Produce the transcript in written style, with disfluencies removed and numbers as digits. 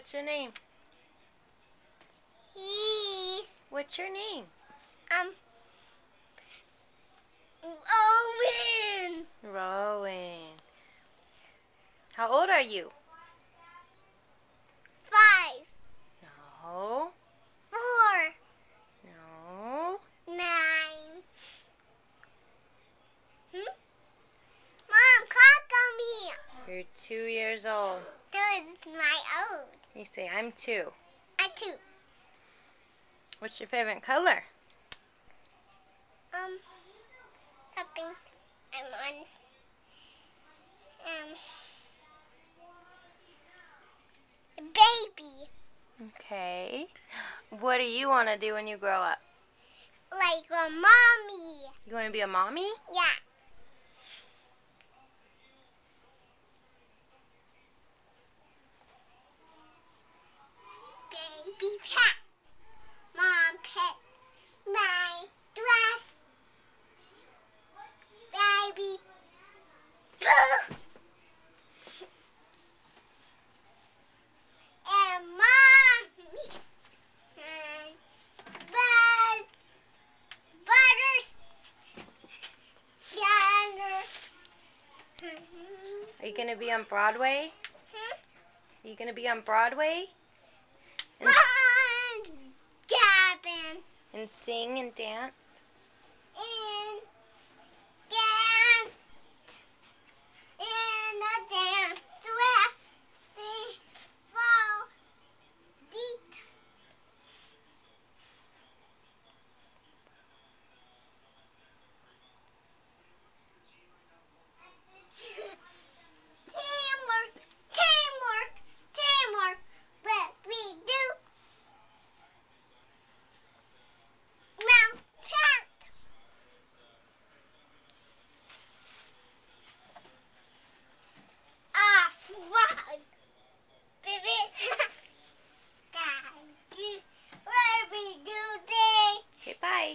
What's your name? What's your name? Owen. Rowan. How old are you? 5. No. 4. No. 9. Mom, clock on me. You're 2 years old. That is my old. You say, I'm 2. I 2. What's your favorite color? Something. I'm on. Baby. Okay. What do you want to do when you grow up? Like a mommy. You want to be a mommy? Yeah. Baby pet. Mom pet. My dress. Baby. Pooh. And mommy. And butters. Are you going to be on Broadway? Are you going to be on Broadway? Gavin. And sing and dance? And dance. In a dance dress. They fall deep. Teamwork, teamwork, teamwork. What we do. Mount pet. Frog. Baby. What we do today. Okay, bye.